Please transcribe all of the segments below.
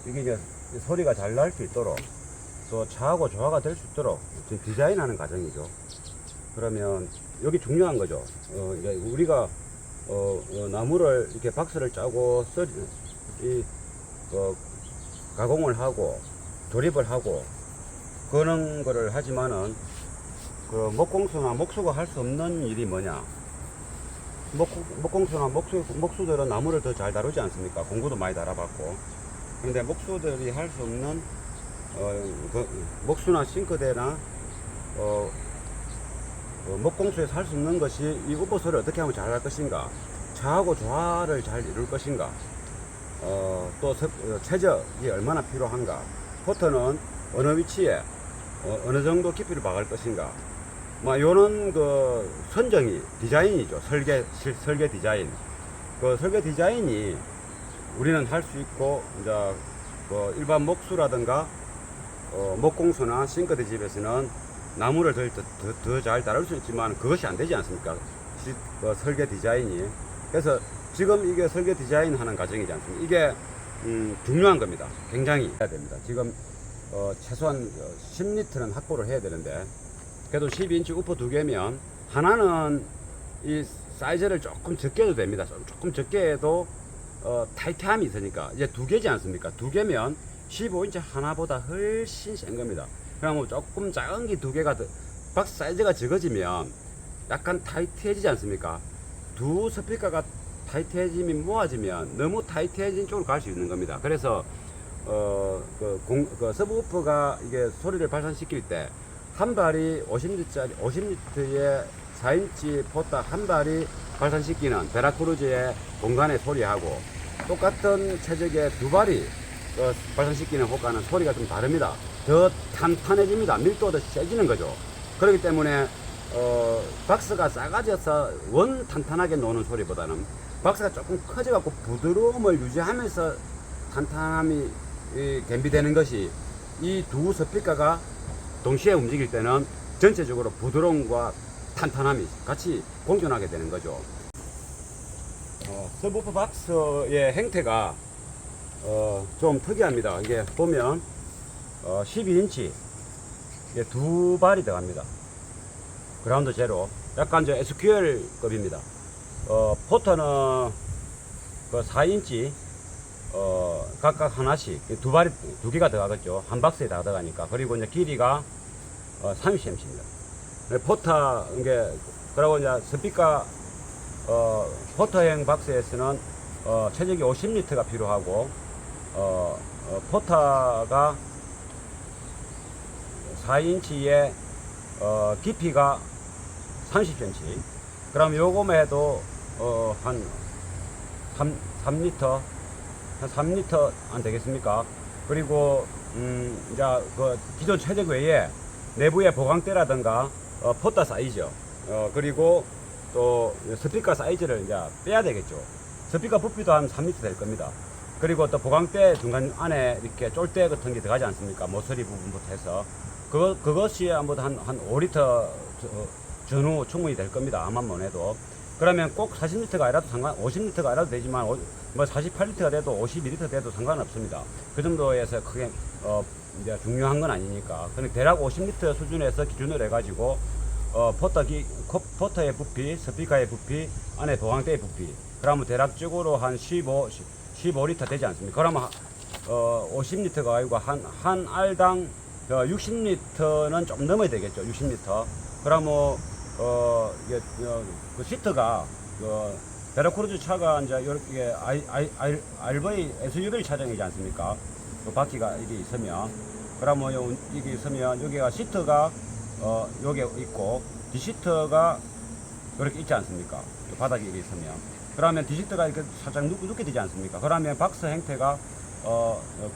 이게 이제 소리가 잘 날 수 있도록 또 차하고 조화가 될 수 있도록 지금 디자인하는 과정이죠. 그러면 여기 중요한 거죠. 이제 우리가 나무를 이렇게 박스를 짜고 가공을 하고 조립을 하고 그런 거를 하지만은 그 목공수나 목수가 할 수 없는 일이 뭐냐? 목공수나 목수들은 나무를 더 잘 다루지 않습니까? 공구도 많이 달아봤고. 근데 목수들이 할 수 없는 목수나 싱크대나 목공수에서 할 수 없는 것이 이 우퍼 소리를 어떻게 하면 잘 할 것인가, 차하고 조화를 잘 이룰 것인가, 또 최적이 얼마나 필요한가, 포터는 어느 위치에 어느 정도 깊이를 박을 것인가, 뭐 요런 그 선정이 디자인이죠. 설계 디자인. 그 설계 디자인이 우리는 할 수 있고, 이제 그 일반 목수라든가 목공수나 싱크대 집에서는 나무를 더 잘 다룰 수 있지만 그것이 안 되지 않습니까? 설계 디자인이. 그래서 지금 이게 설계 디자인 하는 과정이지 않습니까? 이게 중요한 겁니다. 굉장히 해야 됩니다. 지금 최소한 10리터는 확보를 해야 되는데, 그래도 12인치 우퍼 두 개면 하나는 이 사이즈를 조금 적게 해도 됩니다. 조금 적게 해도 타이트함이 있으니까. 이제 두 개지 않습니까? 두 개면 15인치 하나보다 훨씬 센 겁니다. 그러면 조금 작은 게 두 개가 박스 사이즈가 적어지면 약간 타이트해지지 않습니까? 두 스피커가 타이트해지면 모아지면 너무 타이트해진 쪽으로 갈 수 있는 겁니다. 그래서 그 서브우퍼가 이게 소리를 발산시킬 때 한 발이 50리터의 4인치 포딱 한 발이 발산시키는 베라크루즈의 공간의 소리하고 똑같은 체적의 두 발이 발산시키는 효과는 소리가 좀 다릅니다. 더 탄탄해집니다. 밀도가 더 세지는 거죠. 그렇기 때문에 박스가 작아져서 원 탄탄하게 노는 소리보다는 박스가 조금 커져갖고 부드러움을 유지하면서 탄탄함이 겸비되는 것이, 이 두 스피커가 동시에 움직일 때는 전체적으로 부드러움과 탄탄함이 같이 공존하게 되는 거죠. 서브우퍼 박스의 형태가 좀 특이합니다. 이게 보면 12인치 두 발이 들어갑니다. 그라운드 제로. 약간 SQL급입니다. 포터는 그 4인치 각각 하나씩 두 개가 들어가겠죠. 한 박스에 다 들어가니까. 그리고 이제 길이가 30cm입니다. 포터 이게 그리고 이제 스피커 포터형 박스에서는 최적이 50리터가 필요하고 포터가 4인치에 깊이가 30cm. 그럼 요거만 해도 한 3리터 한 3리터 안 되겠습니까? 그리고 이제 그 기존 최적 외에 내부의 보강대라든가 포터 사이즈 그리고 또 스피커 사이즈를 이제 빼야 되겠죠. 스피커 부피도 한 3리터 될 겁니다. 그리고 또 보강대 중간 안에 이렇게 쫄대 같은 게 들어가지 않습니까? 모서리 부분부터 해서 그것이 아무래도 한 5리터 전후 충분히 될 겁니다. 암만 해도. 그러면 꼭 40리터가 아니라도 50리터가 아니라도 되지만 뭐 48리터가 돼도 52리터 돼도 상관없습니다. 그 정도에서 크게 이제 중요한 건 아니니까. 그냥 대략 50리터 수준에서 기준을 해가지고 포터의 부피, 스피커의 부피, 안에 보강대의 부피. 그러면 대략적으로 한 15리터 되지 않습니까? 그러면 50리터가 아니고 한 알당 60리터는 좀 넘어야 되겠죠. 60리터. 그러면 이게 그 시트가 베라크루즈 차가 이제 이렇게 RV SUV 차량이지 않습니까? 그 바퀴가 이게 있으면, 그러면 이게 있으면 여기가 시트가 여기 있고 디시트가 이렇게 있지 않습니까? 바닥에 이게 있으면, 그러면 디시트가 이렇게 살짝 눕게 되지 않습니까? 그러면 박스 형태가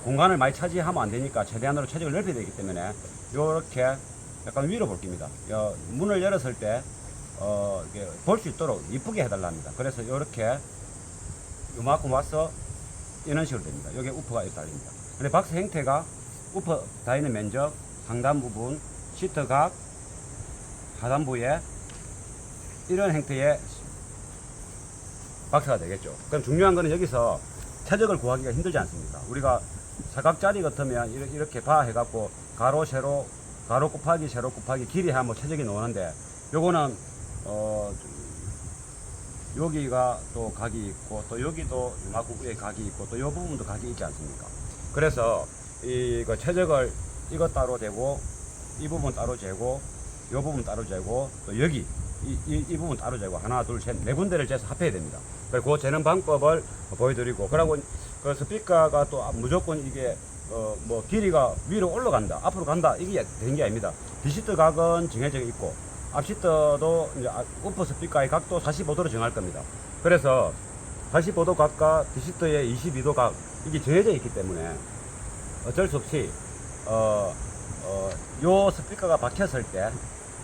공간을 많이 차지하면 안 되니까 최대한으로 체적을 넓혀야 되기 때문에 이렇게 약간 위로 볼 겁니다. 문을 열었을 때 볼 수 있도록 이쁘게 해달랍니다. 그래서 이렇게 요만큼 와서 이런 식으로 됩니다. 여기 우퍼가 이렇게 달립니다. 근데 박스 형태가 우퍼 다있는 면적, 상단 부분, 시트 각, 하단부에 이런 형태의 박스가 되겠죠. 그럼 중요한 거는 여기서 최적을 구하기가 힘들지 않습니까? 우리가 사각자리 같으면 이렇게 바 해갖고 가로 세로 가로 곱하기 세로 곱하기 길이 하면 최적이 나오는데 요거는 여기가 또 각이 있고 또 여기도 이만큼 위에 각이 있고 또 요 부분도 각이 있지 않습니까? 그래서 이거 최적을 이거 따로 재고 이 부분 따로 재고 요 부분 따로 재고 또 여기 이 부분 따로 재고 하나 둘 셋 네 군데를 재서 합해야 됩니다. 그리고 그 재는 방법을 보여드리고 그러고 그 스피커가 또 무조건 이게 뭐 길이가 위로 올라간다 앞으로 간다 이게 되는 게 아닙니다. 뒤시트 각은 정해져 있고 앞시트도 이제 우퍼 스피커의 각도 45도로 정할 겁니다. 그래서 45도 각과 뒤시트의 22도 각 이게 정해져 있기 때문에 어쩔 수 없이 요 스피커가 박혔을 때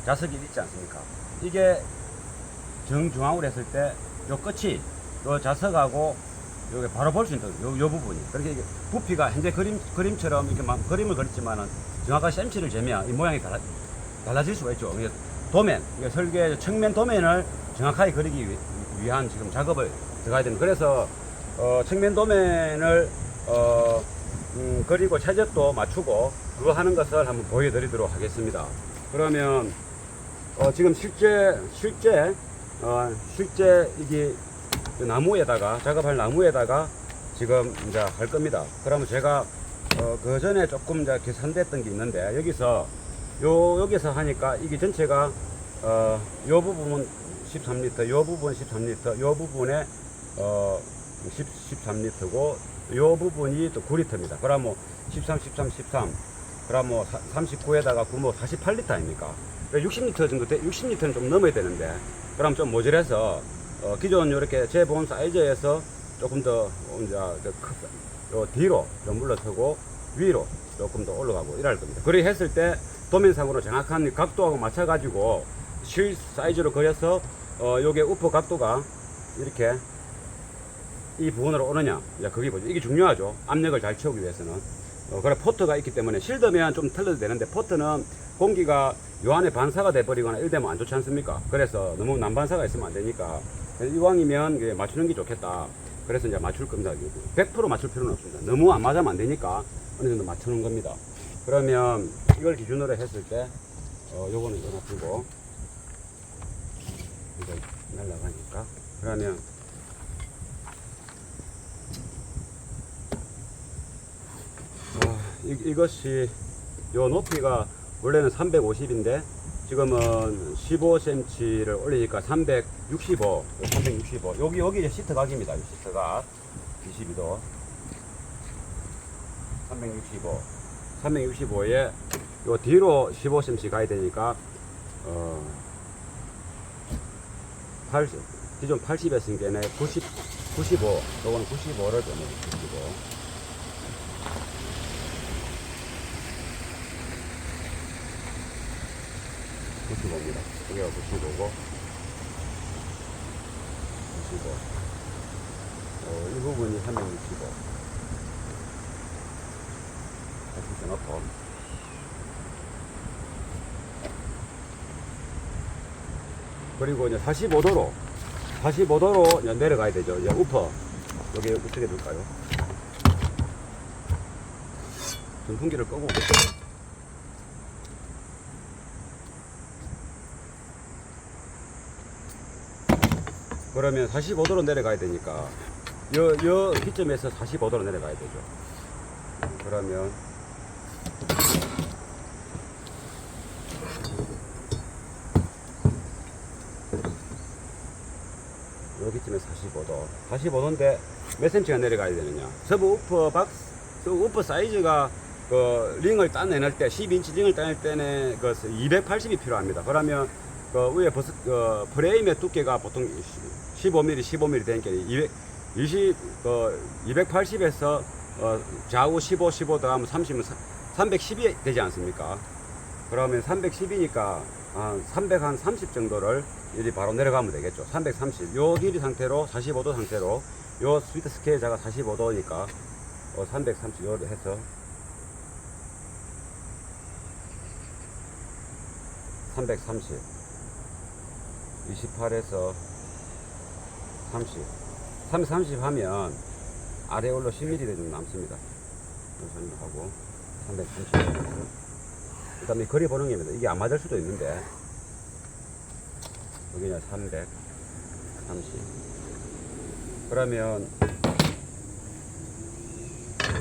자석이 있지 않습니까? 이게 정중앙으로 했을 때 요 끝이 요 자석하고 요게 바로 볼 수 있는 요 부분이 그렇게 이게 부피가 현재 그림처럼 이렇게 막 그림을 그렸지만은 정확한 셈치를 재면 이 모양이 달라질 수가 있죠. 도면, 설계 측면 도면을 정확하게 그리기 위한 지금 작업을 들어가야 됩니다. 그래서 측면 도면을 그리고 최적도 맞추고 그거 하는 것을 한번 보여드리도록 하겠습니다. 그러면 지금 실제 이게 나무에다가 작업할 나무에다가 지금 이제 할 겁니다. 그러면 제가 그 전에 조금 이제 계산됐던 게 있는데 여기서 하니까 이게 전체가 요 부분 13m, 요 부분 13m, 요 부분에 13m고 요 부분이 또 9리터입니다. 그럼 뭐 13, 그럼 뭐 39에다가 9, 뭐 48리터 아닙니까? 60리터 정도 60리터는 좀 넘어야 되는데 그럼 좀 모자라서 기존 이렇게 재본 사이즈에서 조금 더 이제 뒤로 좀 물러서고 위로 조금 더 올라가고 이럴 겁니다. 그렇게 했을 때 도면상으로 정확한 각도하고 맞춰가지고 실 사이즈로 그려서 요게 우퍼 각도가 이렇게 이 부분으로 오느냐 이제 그게 뭐죠. 이게 중요하죠. 압력을 잘 채우기 위해서는. 그래 포트가 있기 때문에 실드면 좀 틀려도 되는데 포트는 공기가 요 안에 반사가 돼버리거나 이러면 안 좋지 않습니까? 그래서 너무 난반사가 있으면 안 되니까 이왕이면 맞추는 게 좋겠다. 그래서 이제 맞출 겁니다. 100% 맞출 필요는 없습니다. 너무 안 맞으면 안 되니까 어느 정도 맞추는 겁니다. 그러면 이걸 기준으로 했을 때 요거는 여기다 두고 이거 날라가니까 그러면 이것이 요 높이가 원래는 350인데 지금은 15cm를 올리니까 365 여기 시트 각입니다. 시트 각 22도 365에 요 뒤로 15cm 가야 되니까 기존 80였으니까 95 요거는 95를 좀 95입니다. 여기가 95고 95 이 부분이 365 다시 넣고 그리고 이제 45도로 이제 내려가야 되죠. 이제 우퍼 여기 어떻게 둘까요? 전풍기를 끄고 그러면 45도로 내려가야 되니까 요 기점에서 45도로 내려가야 되죠. 그러면 요 기점에 45도인데 몇 cm가 내려가야 되느냐? 서브 우퍼 사이즈가 그 링을 따내낼 때 12인치 링을 따낼 때는 그 280이 필요합니다. 그러면 그 위에 프레임의 두께가 보통 15mm 되니까 280에서 좌우 15 더하면 30은 310이 되지 않습니까? 그러면 310이니까 330 정도를 이리 바로 내려가면 되겠죠. 330. 요 길이 상태로 45도 상태로 요 스피드 스케일 자가 45도니까 330 요를 해서 330 28에서 30 330 하면 아래 올로 10mm 정도 남습니다. 하고 330. 그 다음에 거리 보는 게 이게 안 맞을 수도 있는데 여기는 330. 그러면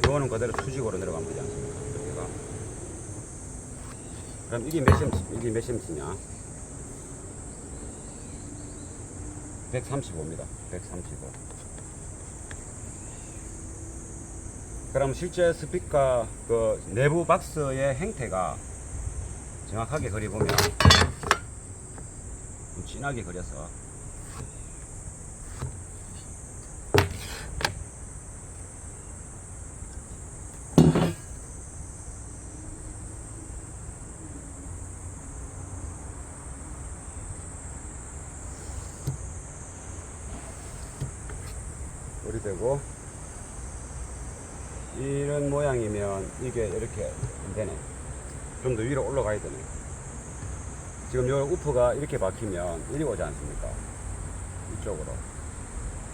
이거는 그대로 수직으로 내려가면 되지 않습니까? 여기가. 그럼 이게 몇 cm냐? 135입니다. 135. 그럼 실제 스피커 그 내부 박스의 행태가 정확하게 그려보면 좀 진하게 그려서 되고 이런 모양이면 이게 이렇게 안 되네. 좀 더 위로 올라가야 되네. 지금 요 우프가 이렇게 박히면 이리 오지 않습니까? 이쪽으로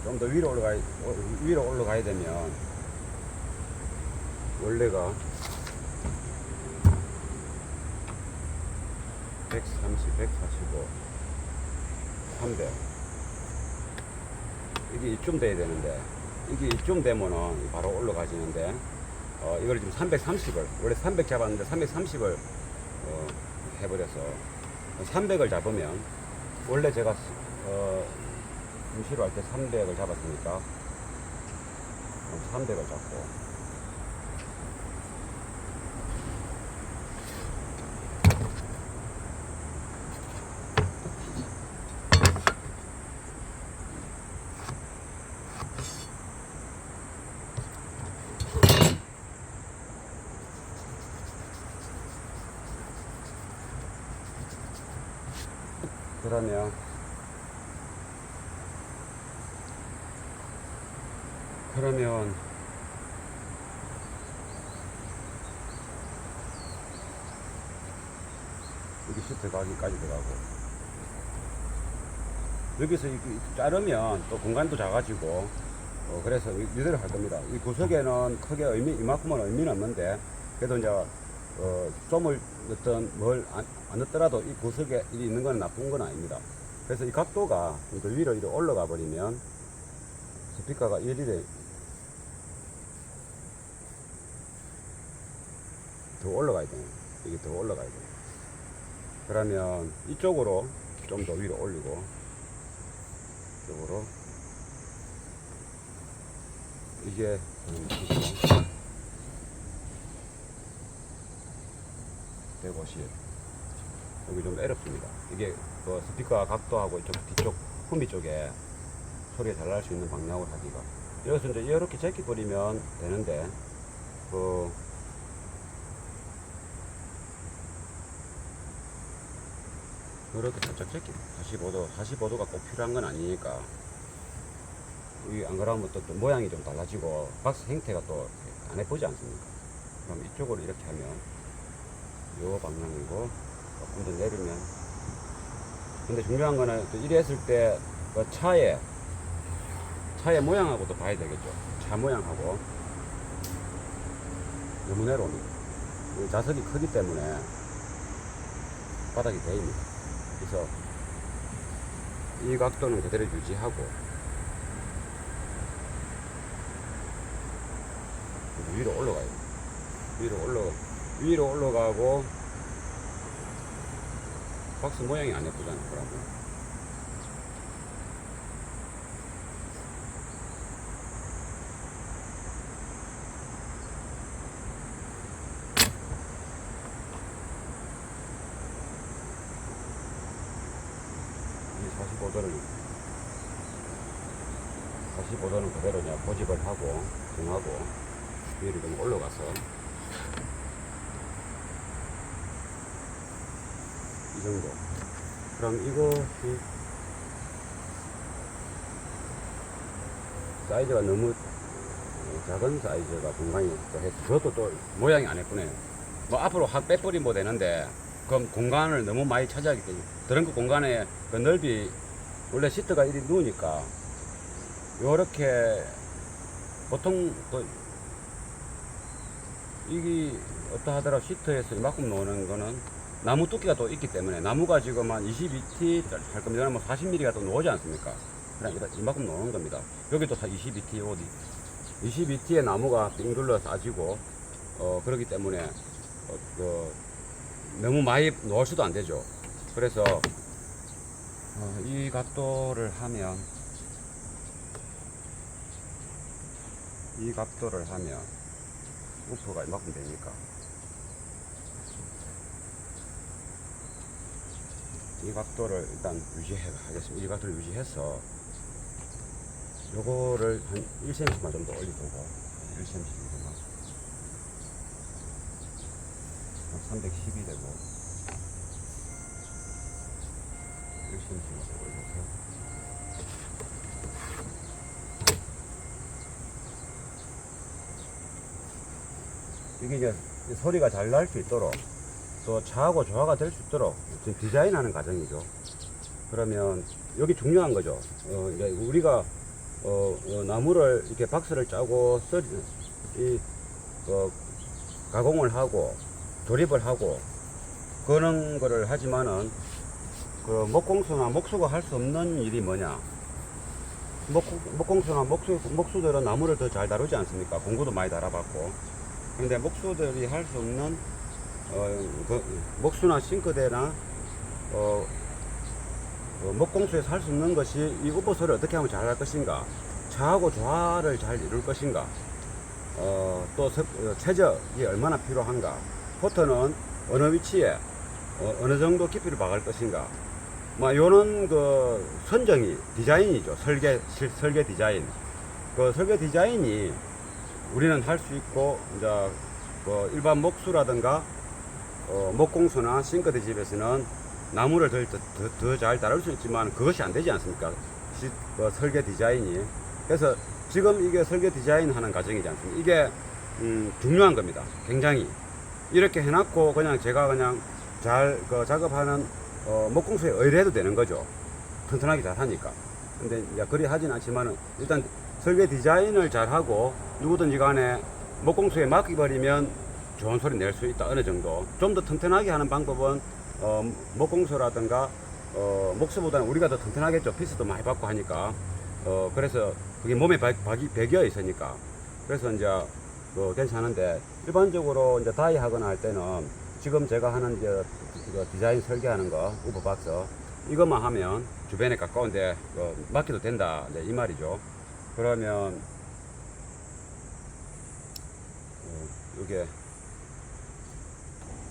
좀 더 위로 올라가야 되면 원래가 130, 145, 300 이게 이쯤 돼야 되는데 이게 이쯤 되면은 바로 올라가지는데 이걸 지금 330을 원래 300 잡았는데 330을 해버려서 300을 잡으면 원래 제가 임시로 할 때 300을 잡았으니까 300을 잡고 그러면 여기 시트 가기까지 들어가고 여기서 자르면 또 공간도 작아지고 그래서 이대로 할 겁니다. 이 구석에는 크게 이만큼은 의미는 없는데 그래도 이제 좀을 어떤 뭘 안 넣더라도 이 구석에 일이 있는 건 나쁜 건 아닙니다. 그래서 이 각도가 더 위로 이렇게 올라가 버리면 스피커가 이리에 더 올라가야 돼요. 이게 더 올라가야 돼요. 그러면 이쪽으로 좀 더 위로 올리고 이쪽으로 이게 150 여기 좀 어렵습니다. 이게 그 스피커 각도하고 이쪽 뒤쪽 후미 쪽에 소리가 잘 날 수 있는 방향으로 하기가 여기서 이제 이렇게 제끼 버리면 되는데 이렇게 살짝 제끼 45도가 꼭 필요한 건 아니니까 이 안 그러면 또 모양이 좀 달라지고 박스 형태가 또 안 예쁘지 않습니까? 그럼 이쪽으로 이렇게 하면 요 방향이고 조금 더 내리면 근데 중요한 거는 또 이래 했을 때 그 차의 모양하고도 봐야 되겠죠. 차 모양하고 너무 내려오면 자석이 크기 때문에 바닥이 베입니다. 그래서 이 각도는 그대로 유지하고 위로 올라가요. 위로 올라가고 박스 모양이 안 예쁘잖아요. 그러면 이 45도는 그대로 그냥 고집을 하고 정하고 위로 좀 올라가서 이 정도. 그럼 이것이 사이즈가 너무 작은 사이즈가 공간이 또 해서 저도 또 모양이 안 예쁘네요. 뭐 앞으로 확 빼버리면 뭐 되는데 그럼 공간을 너무 많이 차지하기 때문에 드렁크 공간의 그 넓이 원래 시트가 이리 누우니까 요렇게 보통 또 이게 어떠하더라 시트에서 이만큼 나오는 거는 나무 두께가 또 있기 때문에 나무가 지금 한 22T 할 겁니다. 뭐 40mm가 또 나오지 않습니까? 그냥 이만큼 나오는 겁니다. 여기도 다 22T 어디 22T의 나무가 빙 둘러 싸지고 그렇기 때문에 너무 많이 놓을 수도 안 되죠. 그래서 이 각도를 하면 우퍼가 이만큼 되니까 이 각도를 일단 하겠습니다. 이 각도를 유지해서 요거를 한 1cm만 좀 더 올려보고 1cm 정도만 310이 되고 1cm만 더 올려서 이게 이제 소리가 잘 날 수 있도록 또 차하고 조화가 될 수 있도록 지금 디자인하는 과정이죠. 그러면 여기 중요한 거죠. 이제 우리가 나무를 이렇게 박스를 짜고 가공을 하고 조립을 하고 그런 거를 하지만은 그 목공수나 목수가 할 수 없는 일이 뭐냐? 목공수나 목수들은 나무를 더 잘 다루지 않습니까? 공구도 많이 달아봤고. 근데 목수들이 할 수 없는 목수나 싱크대나 목공수에서 할 수 없는 것이 이 우퍼소를 어떻게 하면 잘 할 것인가, 차하고 조화를 잘 이룰 것인가, 또 최적이 얼마나 필요한가, 포터는 어느 위치에 어느 정도 깊이를 박을 것인가, 뭐 요런 그 선정이 디자인이죠. 설계 디자인. 그 설계 디자인이 우리는 할 수 있고, 이제 일반 목수라든가 목공수나 싱크대 집에서는 나무를 더 잘 다룰 수 있지만 그것이 안 되지 않습니까? 설계 디자인이. 그래서 지금 이게 설계 디자인 하는 과정이지 않습니까? 이게 중요한 겁니다. 굉장히. 이렇게 해놨고 그냥 제가 그냥 잘 작업하는 목공수에 의뢰해도 되는 거죠. 튼튼하게 잘 하니까. 근데 이제 그리 하진 않지만은 일단 설계 디자인을 잘 하고 누구든지 간에 목공수에 맡겨버리면 좋은 소리 낼 수 있다. 어느 정도. 좀 더 튼튼하게 하는 방법은 목공수라든가 목수보다는 우리가 더 튼튼하겠죠. 피스도 많이 받고 하니까. 그래서 그게 몸에 배겨 있으니까. 그래서 이제 괜찮은데 일반적으로 이제 다이 하거나 할 때는 지금 제가 하는 이제 디자인 설계하는 거 우퍼박스 이것만 하면 주변에 가까운데 맡겨도 된다. 이 말이죠. 그러면 이게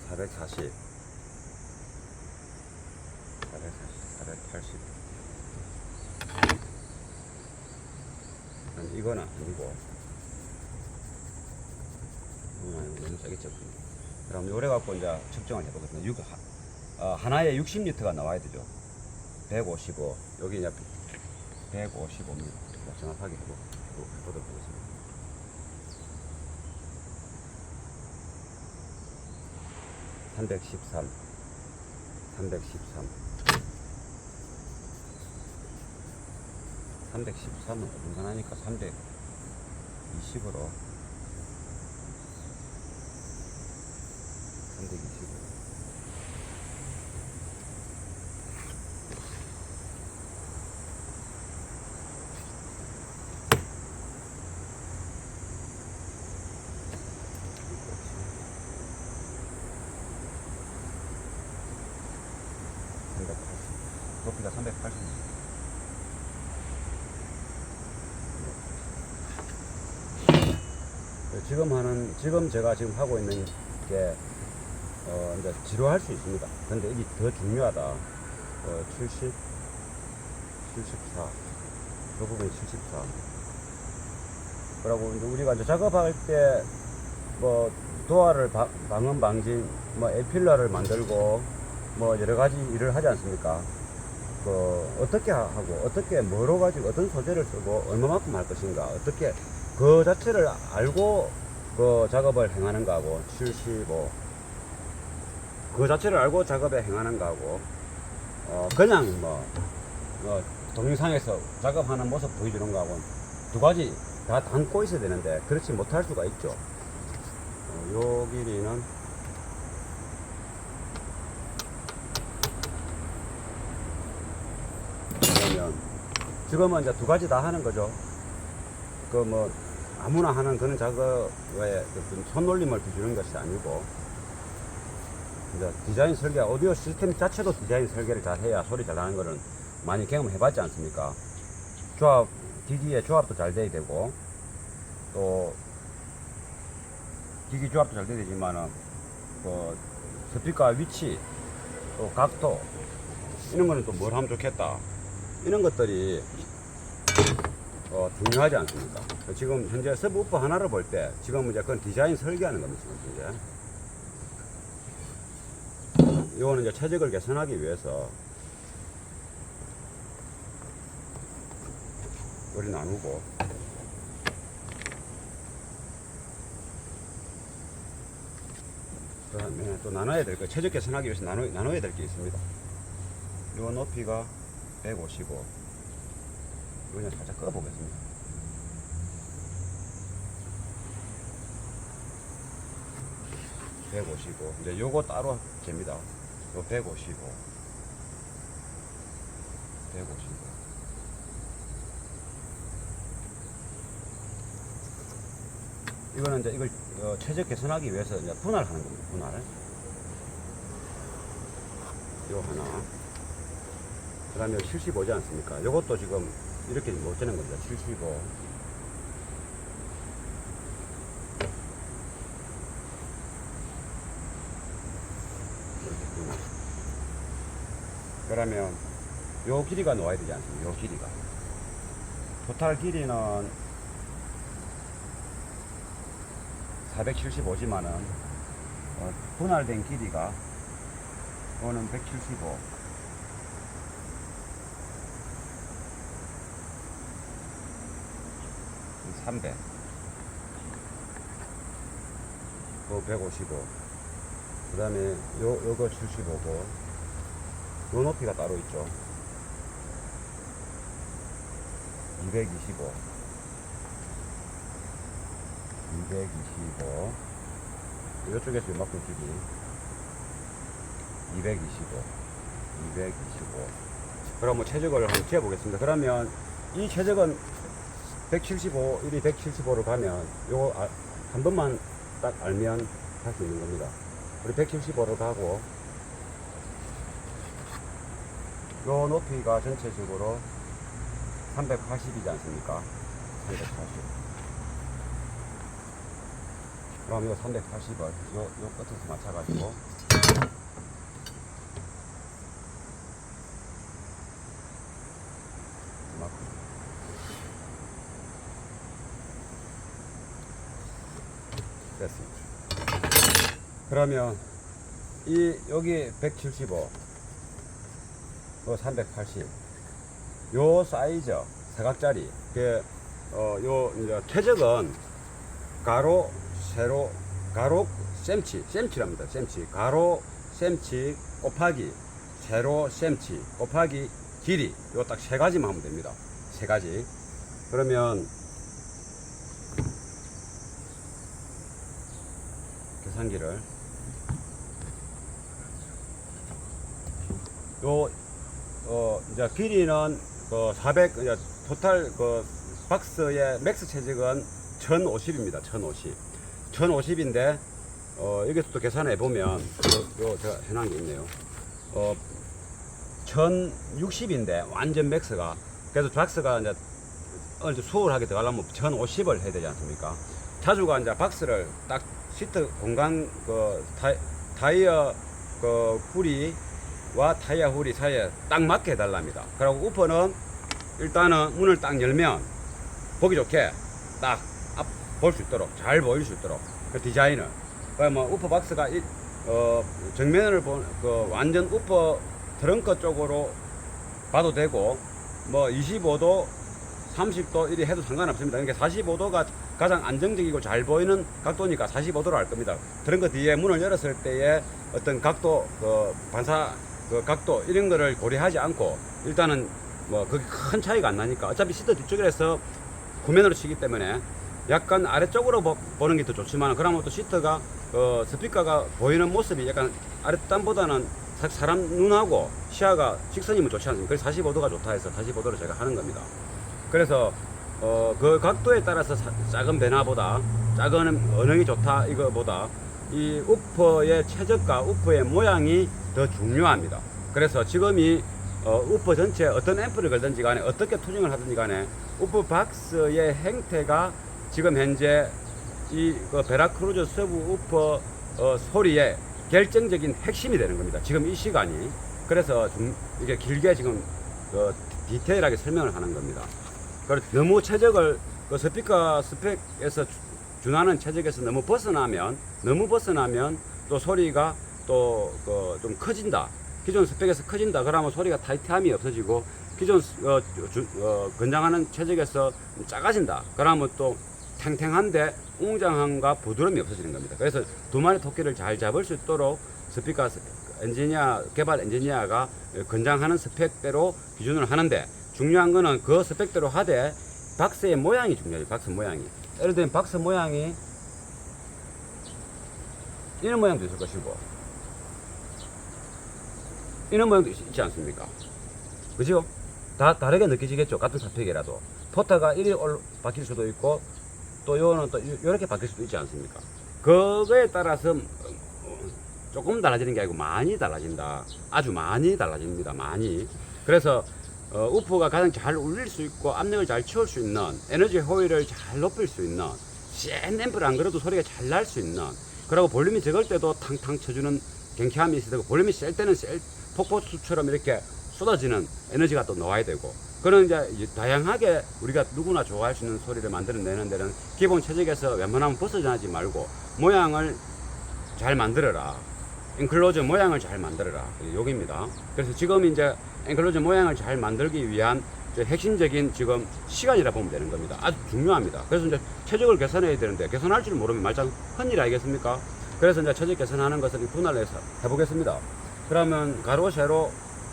440, 480. 이건 아니고, 너무 세겠죠. 그럼 요래 갖고 이제 측정을 해보겠습니다. 하나에 60리터가 나와야 되죠. 155, 여기 이제 155mm. 정확하게 해보도록 하겠습니다. 313, 313은 어중간하니까 320으로 320으로 높이가 380. 지금 제가 지금 하고 있는 게, 이제 지루할 수 있습니다. 근데 이게 더 중요하다. 74. 그 부분이 74. 그리고 이제 우리가 이제 작업할 때, 도화를 방음 방진, 에필러를 만들고, 여러 가지 일을 하지 않습니까? 어떻게 하고, 뭐로 가지고, 어떤 소재를 쓰고, 얼마만큼 할 것인가, 어떻게, 그 자체를 알고, 작업을 행하는 거하고, 75. 그 자체를 알고 작업에 행하는 거하고, 그냥 동영상에서 작업하는 모습 보여주는 거하고, 두 가지 다 담고 있어야 되는데, 그렇지 못할 수가 있죠. 요 길이는 그러면 지금은 이제 두 가지 다 하는 거죠. 그 뭐 아무나 하는 그런 작업에 어떤 손놀림을 주는 것이 아니고 이제 디자인 설계, 오디오 시스템 자체도 디자인 설계를 잘 해야 소리 잘 나는 거는 많이 경험해 봤지 않습니까? 조합, 기기의 조합도 잘 돼야 되고, 또, 기기 조합도 잘 돼야 되지만은, 그, 스피커 위치, 또 각도, 이런 거는 또 뭘 하면 좋겠다. 이런 것들이, 중요하지 않습니까? 지금 현재 서브우퍼 하나를 볼 때, 지금 이제 그건 디자인 설계하는 겁니다, 지금 이제. 이거는 이제 최적을 개선하기 위해서 요리 나누고 그 다음에 또 나눠야 될 거, 최적 개선하기 위해서 나눠야 될 게 있습니다. 요 높이가 155. 이거 그냥 살짝 꺼 보겠습니다. 이제 요거 따로 잽니다. 요 155. 이거는 이제 이걸 최적 개선하기 위해서 이제 분할하는 겁니다. 분할. 요 하나. 그 다음에 75지 않습니까? 요것도 지금 이렇게 못 재는 겁니다. 75. 그러면 요 길이가 놓아야 되지 않습니까? 요 길이가. 토탈 길이는 475지만은 분할된 길이가 이거는 175. 300. 155. 그 다음에 요거 75고 요 높이가 따로 있죠. 225. 이쪽에서 요만큼 길이 225. 그럼 뭐 최적을 한번 지어 보겠습니다. 그러면 이 최적은 175, 1이 175로 가면 요거 한 번만 딱 알면 할 수 있는 겁니다. 우리 175로 가고 요 높이가 전체적으로 380이지 않습니까? 380. 그럼 요 380을 요 끝에서 맞춰가지고 됐습니다. 그러면 여기 175, 380, 요 사이즈 사각짜리 요 이제 최적은 가로 세로 가로 cm랍니다. cm 가로 cm 곱하기 세로 cm 곱하기 길이 요 딱 세 가지만 하면 됩니다. 세 가지. 그러면 계산기를 이제 길이는 400 이제 토탈 박스의 맥스 체적은 1050입니다. 1050인데 여기서 또 계산해 보면 제가 해놓은 게 있네요. 1060인데 완전 맥스가 그래서 박스가 이제 어느 정도 수월하게 들어가려면 1050을 해야 되지 않습니까? 자주가 이제 박스를 딱 시트 공간 타이어 후리와 타이어 후리 사이에 딱 맞게 해달랍니다. 그리고 우퍼는 일단은 문을 딱 열면 보기 좋게 딱 볼 수 있도록 잘 보일 수 있도록 그 디자인을 그러면 우퍼 박스가 정면을 완전 우퍼 트렁크 쪽으로 봐도 되고 뭐 25도 30도 이리 해도 상관없습니다. 그러니까 45도가 가장 안정적이고 잘 보이는 각도니까 45도로 할 겁니다. 트렁크 뒤에 문을 열었을 때의 어떤 각도 반사 각도 이런 거를 고려하지 않고 일단은 뭐 그게 큰 차이가 안 나니까 어차피 시트 뒤쪽에서 구면으로 치기 때문에 약간 아래쪽으로 보는 게 더 좋지만, 그러면 또 시트가 스피커가 보이는 모습이 약간 아랫단보다는 사람 눈하고 시야가 직선이면 좋지 않습니까? 그래서 45도가 좋다 해서 45도로 제가 하는 겁니다. 그래서 그 각도에 따라서 작은 변화보다, 작은 언형이 좋다 이거보다 이 우퍼의 최적과 우퍼의 모양이 더 중요합니다. 그래서 지금 이 우퍼 전체에 어떤 앰프를 걸든지 간에 어떻게 투징을 하든지 간에 우퍼 박스의 행태가 지금 현재 이 베라크루즈 서브 우퍼 소리의 결정적인 핵심이 되는 겁니다. 지금 이 시간이. 그래서 이게 길게 지금 디테일하게 설명을 하는 겁니다. 너무 최적을 스피커 스펙에서 준하는 최적에서 너무 벗어나면 또 소리가 또 좀 커진다. 기존 스펙에서 커진다. 그러면 소리가 타이트함이 없어지고, 기존 권장하는 최적에서 작아진다. 그러면 또 탱탱한데 웅장함과 부드러움이 없어지는 겁니다. 그래서 두 마리 토끼를 잘 잡을 수 있도록 스피커 엔지니어, 개발 엔지니어가 권장하는 스펙대로 기준을 하는데, 중요한 거는 그 스펙대로 하되 박스의 모양이 중요해요. 박스 모양이. 예를 들면 박스 모양이 이런 모양도 있을 것이고 이런 모양도 있지 않습니까? 그죠? 다 다르게 느껴지겠죠. 같은 스펙이라도. 포터가 이리 바뀔 수도 있고, 또 요거는 또 이렇게 바뀔 수도 있지 않습니까? 그거에 따라서 조금 달라지는 게 아니고 많이 달라진다. 아주 많이 달라집니다. 많이. 그래서 우퍼가 가장 잘 울릴 수 있고 압력을 잘 채울 수 있는, 에너지 효율을 잘 높일 수 있는, 센 앰프를 안 걸어도 소리가 잘 날 수 있는, 그리고 볼륨이 적을 때도 탕탕 쳐주는 경쾌함이 있어야 되고, 볼륨이 셀 때는 폭포수처럼 이렇게 쏟아지는 에너지가 또 나와야 되고, 그런 이제 다양하게 우리가 누구나 좋아할 수 있는 소리를 만들어내는 데는 기본 최적에서 웬만하면 벗어나지 말고 모양을 잘 만들어라. 엔클로저 모양을 잘 만들어라. 여기입니다. 그래서 지금 이제 엔클로저 모양을 잘 만들기 위한 핵심적인 지금 시간이라 보면 되는 겁니다. 아주 중요합니다. 그래서 이제 최적을 개선해야 되는데, 개선할 줄 모르면 말짱 헛일 아니겠습니까? 그래서 이제 최적 개선하는 것을 분할을 해서 해보겠습니다. 그러면 가로, 세로,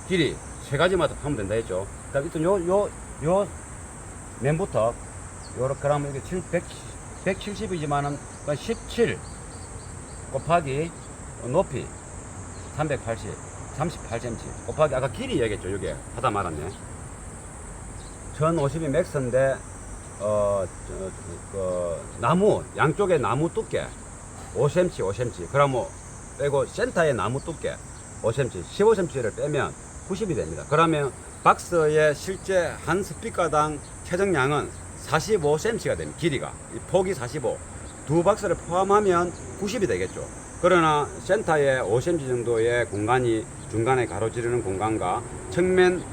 길이 세 가지마다 하면 된다 했죠. 그럼 일단 요 맨부터 요렇게 하면 이게 170이지만은 17 곱하기 높이 38cm 곱하기 아까 길이 얘기했죠. 이게 하다 말았네. 1050이 맥스인데 나무 양쪽에 나무 두께 5cm 그러면 빼고 센터의 나무 두께 5cm 15cm를 빼면 90이 됩니다. 그러면 박스의 실제 한 스피커당 최정량은 45cm가 됩니다. 길이가 이 폭이 45, 두 박스를 포함하면 90이 되겠죠. 그러나 센터에 5cm 정도의 공간이 중간에 가로지르는 공간과 측면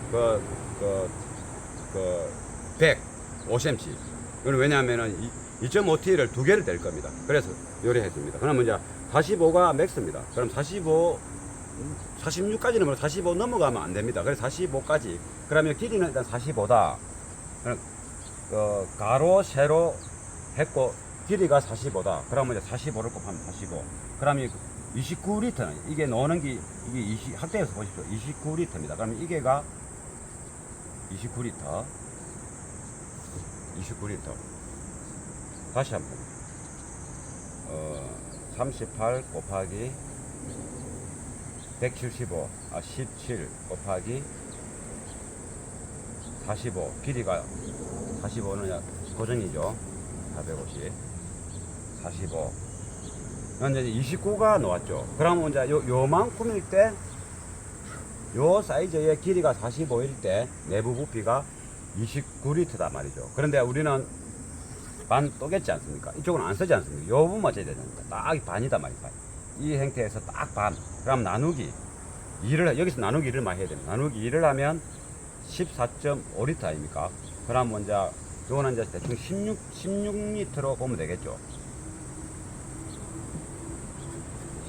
105cm. 이건 왜냐하면은 2.5T를 두 개를 댈 겁니다. 그래서 요리했습니다. 그러면 이제 45가 맥스입니다. 그럼 46까지는 45 넘어가면 안 됩니다. 그래서 45까지. 그러면 길이는 일단 45다. 가로, 세로 했고, 길이가 45다. 그러면 이제 45를 곱하면 45. 그러면 29리터는, 이게 나오는 게, 이게 학대에서 보십시오. 29리터입니다. 그러면 이게가 29리터. 29리터. 다시 한번. 38 곱하기 175, 17 곱하기 45. 길이가 45는 고정이죠. 450. 45. 이제 29가 나왔죠. 그러면 이제 요만큼일 때, 요 사이즈의 길이가 45일 때 내부 부피가 29리터다 말이죠. 그런데 우리는 반 또겠지 않습니까? 이쪽은 안 쓰지 않습니까? 요 부분만 써야 됩니다. 딱 반이다 말이야. 이 행태에서 딱 반. 그럼 나누기 2를, 여기서 나누기 1을 많이 해야 됩니다. 나누기 2를 하면 14.5리터 아닙니까? 그럼 먼저 요거는 이제 대충 16리터로 보면 되겠죠.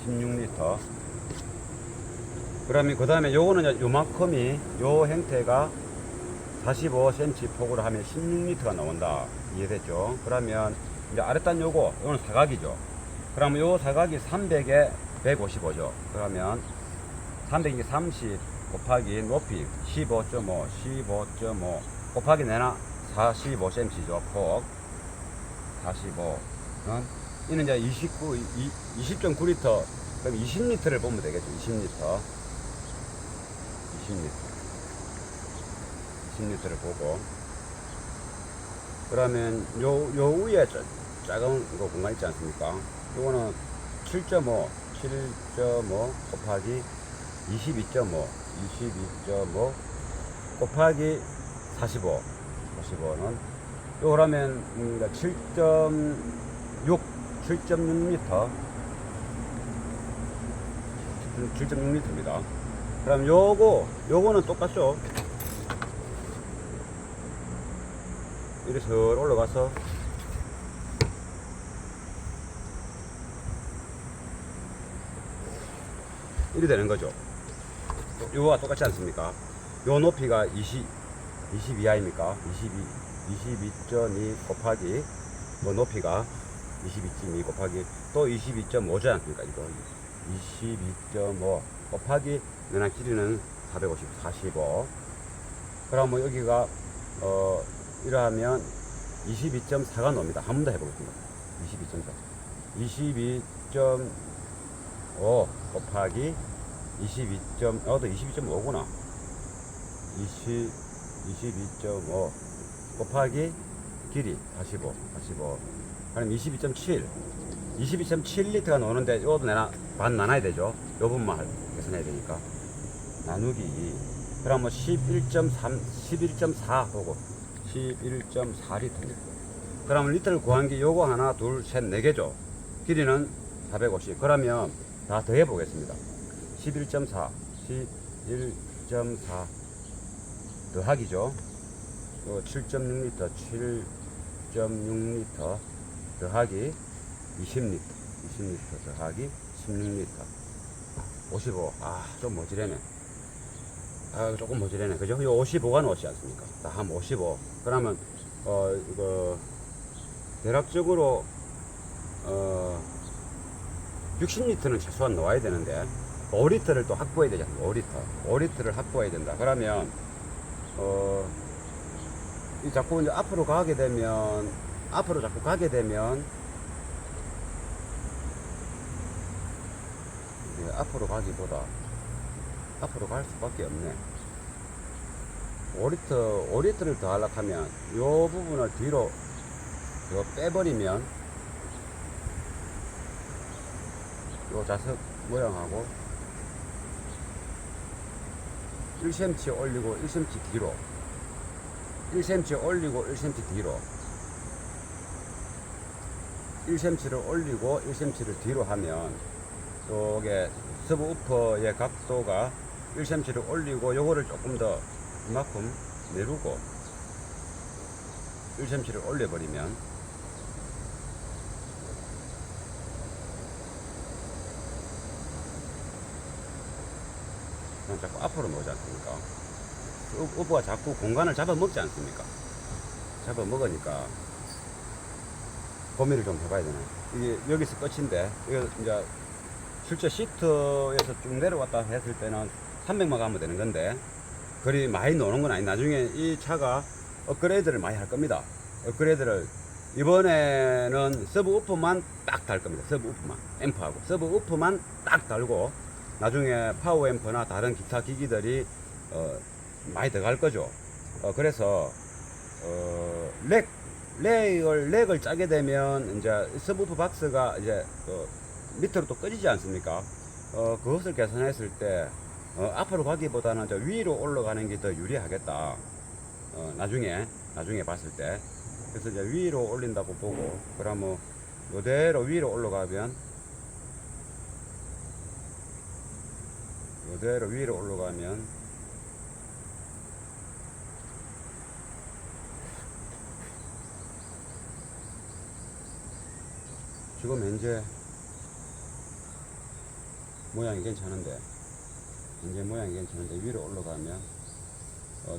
16리터. 그러면 그 다음에 요거는 요만큼이, 요 행태가 45cm 폭으로 하면 16리터가 나온다. 이해됐죠? 그러면 이제 아랫단 요거는 사각이죠. 그러면 요 사각이 300에 155죠. 그러면 300이 30 곱하기 높이 15.5 곱하기 내나 45cm죠. 폭 45는 이는 이제 20.9리터 그럼 20리터를 보면 되겠죠. 20리터 20리터를 보고 그러면 요 위에 작은 거 공간 있지 않습니까? 요거는 7.5 곱하기 22.5 곱하기 45는 요거라면 7.6리터 7.6리터입니다. 그럼 요거는 똑같죠? 이렇게 슥 올라가서 이리 되는 거죠. 요거와 똑같지 않습니까? 요 높이가 22입니까? 22.2 곱하기 뭐 높이가 22.2 곱하기 또 22.5지 않습니까? 이거 22.5 곱하기 면한 길이는 45. 그럼 뭐 여기가 이러하면 22.4가 나옵니다. 한 번 더 해보겠습니다. 22.5 곱하기 22.5구나. 22.5 곱하기 길이 45. 그럼 22.7리터가 나오는데 이것도 반 나눠야 되죠. 요 부분만 계산해야 되니까 나누기 2. 그럼 뭐 11.4 보고 11.4리터입니다. 그러면 리터를 구한 게 요거 하나 둘 셋 네 개죠. 길이는 450. 그러면 다 더해 보겠습니다. 11.4 더하기죠. 7.6리터 더하기 20리터 더하기 16리터 55. 좀 모자라네. 조금 모자라네. 그죠? 이 55가 나오지 않습니까? 한 55. 그러면 이거 대략적으로 60리터는 최소한 나와야 되는데 5리터를 또 확보해야 되잖아요. 5리터를 확보해야 된다. 그러면 이 자꾸 이제 앞으로 자꾸 가게 되면 앞으로 가기보다 앞으로 갈 수밖에 없네. 5리터를 더 하려고 하면 이 부분을 뒤로 빼버리면 이 자석 모양하고 1cm 올리고 1cm 뒤로 1cm 올리고 1cm 뒤로 1cm를 올리고 1cm를 뒤로 하면 요게 서브우퍼의 각도가 1cm를 올리고 요거를 조금 더 이만큼 내리고 1cm를 올려버리면 그냥 자꾸 앞으로 놓지 않습니까? 우퍼가 자꾸 공간을 잡아먹지 않습니까? 잡아먹으니까 고민을 좀 해봐야 되네. 이게 여기서 끝인데 이거 이제 실제 시트에서 쭉 내려왔다 했을 때는 300만 가면 되는 건데 그리 많이 노는 건 아니. 나중에 이 차가 업그레이드를 많이 할 겁니다. 업그레이드를 이번에는 서브우퍼만 딱 달 겁니다. 서브우퍼만 앰프하고 서브우퍼만 딱 달고 나중에 파워 앰프나 다른 기타 기기들이 많이 들어갈 거죠. 그래서 렉을 짜게 되면 이제 서브우퍼 박스가 이제 밑으로 또 꺼지지 않습니까? 그것을 계산했을 때 앞으로 가기보다는 저 위로 올라가는 게 더 유리하겠다. 나중에 봤을 때. 그래서 이제 위로 올린다고 보고, 그러면 이대로 위로 올라가면 지금 현재 모양이 괜찮은데 위로 올라가면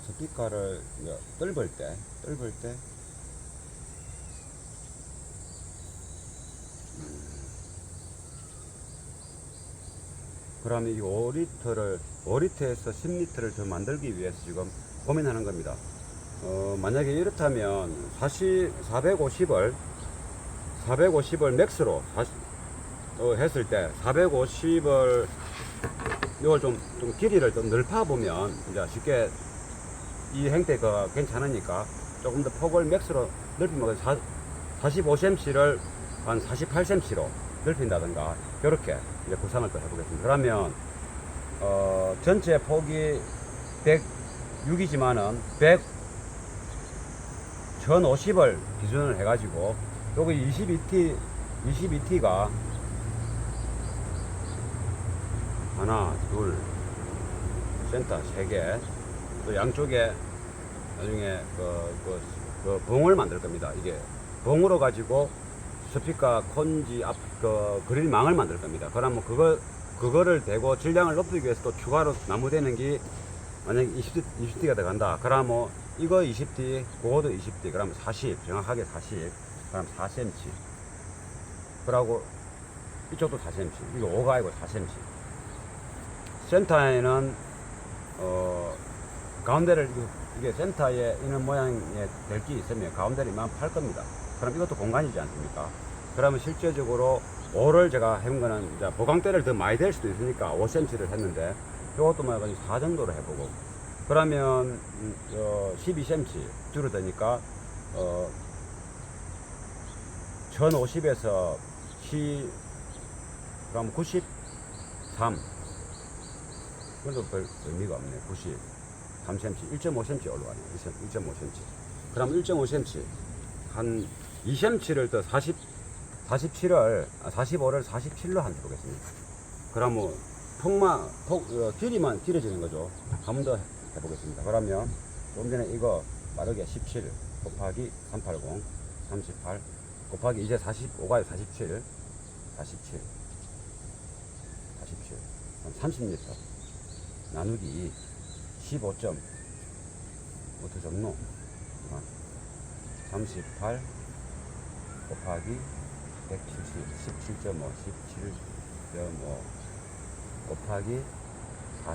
스피커를 뜰벌 때 그러면 이 5리터에서 10리터를 더 만들기 위해서 지금 고민하는 겁니다. 만약에 이렇다면 450을 450을 맥스로 했을 때 450을 이걸 좀 길이를 좀 넓혀 보면 이제 쉽게 이 행태가 괜찮으니까 조금 더 폭을 맥스로 넓히면 45cm를 한 48cm로 넓힌다든가 이렇게 이제 구상을 또 해보겠습니다. 그러면 전체 폭이 106이지만은 1050을 기준을 해가지고 여기 22T가 하나, 둘, 센터 3개, 또 양쪽에 나중에 그 봉을 만들 겁니다. 이게 봉으로 가지고 스피커 콘지 앞 그릴망을 만들 겁니다. 그러면 그거를 대고 질량을 높이기 위해서 또 추가로 나무되는 게 만약에 20T가 들어간다. 그러면 이거 20T, 그거도 20T, 그러면 40, 정확하게 40, 그럼 4cm. 그러고 이쪽도 4cm, 이거 5가 아니고 4cm. 센터에는 가운데를 이게 센터에 있는 모양의 될 게 있으면 가운데를 이만 팔 겁니다. 그럼 이것도 공간이지 않습니까? 그러면 실제적으로 5를 제가 해본 거는 이제 보강대를 더 많이 될 수도 있으니까 5cm를 했는데 이것도 뭐 4 정도로 해보고 그러면 12cm 줄어드니까 1050에서 그럼 93 그것도 별 의미가 없네. 93cm 1.5cm 올라가네요. 1.5cm 그럼 1.5cm 한 2cm를 더 45를 47로 한 해보겠습니다. 그러면 길이만 길어지는 거죠. 한 번 더 해보겠습니다. 그러면 좀 전에 이거 빠르게 17 곱하기 380 38 곱하기 이제 45가 47 30m 나누기 15점 어떻게 적노? 38 곱하기 170 17.5 17.5 곱하기 47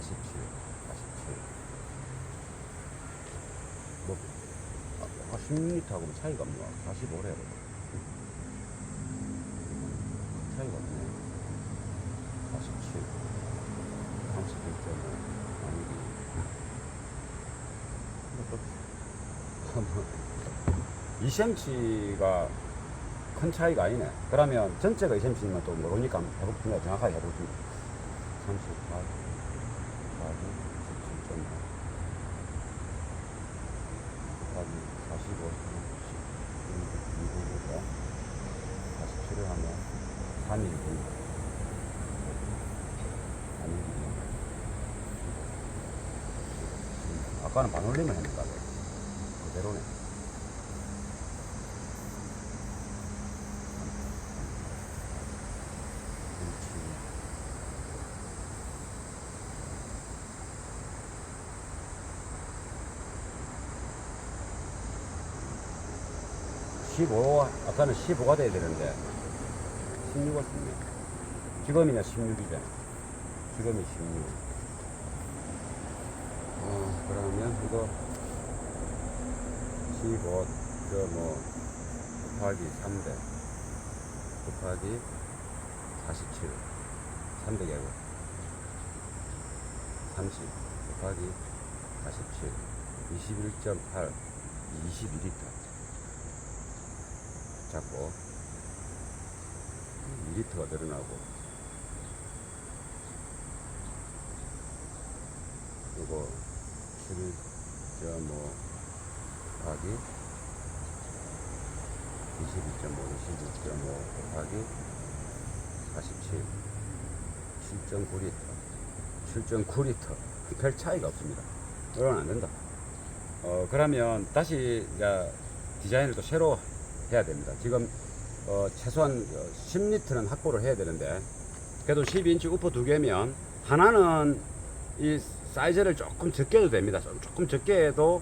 뭐 16m하고 차이가 없나? 45래 차이가 없네. 47 31.5 2cm가 큰 차이가 아니네. 그러면 전체가 2cm면 또 모르니까 해볼게요. 정확하게 해보겠습니다. 38 곱하기 17.5 곱하기 45 2분에서 47을 하면 3인분 아까는 반올림을 했는가 그대로네. 아까는 15가 돼야 되는데 16을 썼네. 지금이냐 16이잖아. 지금이 16. 그러면 이거 15.5 곱하기 300 곱하기 47 300이고 30 곱하기 47 21.8 22리터 잡고 2리터가 늘어나고 이거 7.5 곱하기 22.5 곱하기 47 7.9리터 별 차이가 없습니다. 이건 안 된다. 그러면 다시 이제 디자인을 또 새로 해야 됩니다. 지금 최소한 10리터는 확보를 해야 되는데 그래도 12인치 우퍼 2개면 하나는 이 사이즈를 조금 적게 해도 됩니다. 조금 적게 해도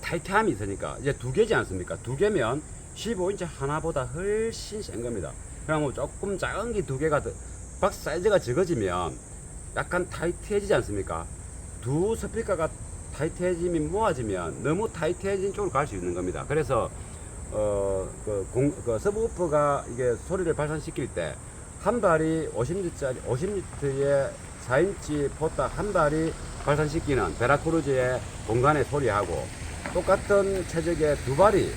타이트함이 있으니까 이제 2개지 않습니까? 2개면 15인치 하나보다 훨씬 센 겁니다. 그러면 조금 작은 게 2개가 박스 사이즈가 적어지면 약간 타이트해지지 않습니까? 두 스피커가 타이트해짐이 모아지면 너무 타이트해진 쪽으로 갈 수 있는 겁니다. 그래서 그 서브우퍼가 이게 소리를 발산시킬 때 한 발이 50리터의 4인치 포딱 한 발이 발산시키는 베라크루즈의 공간의 소리하고 똑같은 체적의 두 발이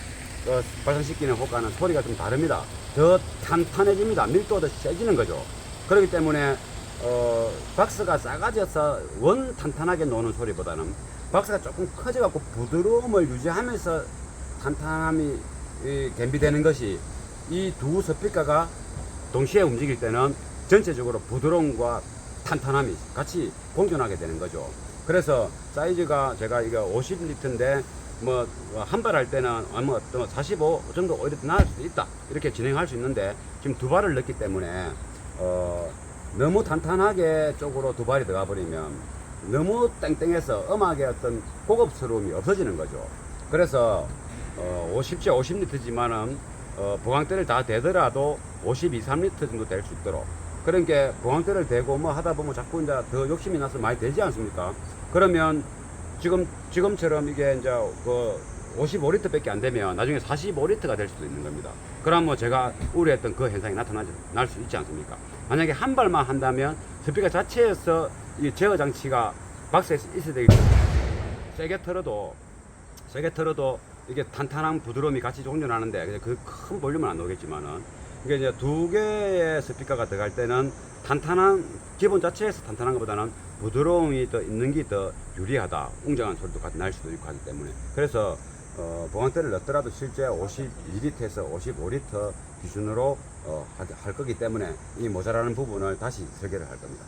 발산시키는 효과는 소리가 좀 다릅니다. 더 탄탄해집니다. 밀도가 더 세지는 거죠. 그렇기 때문에 박스가 작아져서 원 탄탄하게 노는 소리보다는 박스가 조금 커져갖고 부드러움을 유지하면서 탄탄함이 겸비되는 것이 이 두 스피커가 동시에 움직일 때는 전체적으로 부드러움과 탄탄함이 같이 공존하게 되는 거죠. 그래서 사이즈가 제가 이거 50리터인데 뭐 한 발 할 때는 뭐 45 정도 오히려 더 나을 수도 있다 이렇게 진행할 수 있는데 지금 두 발을 넣기 때문에 너무 탄탄하게 쪽으로 두 발이 들어가 버리면 너무 땡땡해서 음악의 어떤 고급스러움이 없어지는 거죠. 그래서 50리터지만은 보강대를 다 대더라도 52, 3리터 정도 될 수 있도록 그러니까 보강대를 대고 뭐 하다 보면 자꾸 이제 더 욕심이 나서 많이 되지 않습니까? 그러면 지금처럼 이게 이제 그 55리터밖에 안 되면 나중에 45리터가 될 수도 있는 겁니다. 그럼 뭐 제가 우려했던 그 현상이 나타날 수 있지 않습니까? 만약에 한 발만 한다면 스피커 자체에서 이 제어 장치가 박스에 있어야 되기 때문에 세게 털어도 이게 탄탄한 부드러움이 같이 공존하는데 그 큰 볼륨은 안 나오겠지만은 이게 이제 두 개의 스피커가 들어갈 때는 기본 자체에서 탄탄한 것보다는 부드러움이 더 있는 게 더 유리하다. 웅장한 소리도 같이 날 수도 있고 하기 때문에. 그래서 보강대를 넣더라도 실제 52리터에서 55리터 기준으로 할 거기 때문에 이 모자라는 부분을 다시 설계를 할 겁니다.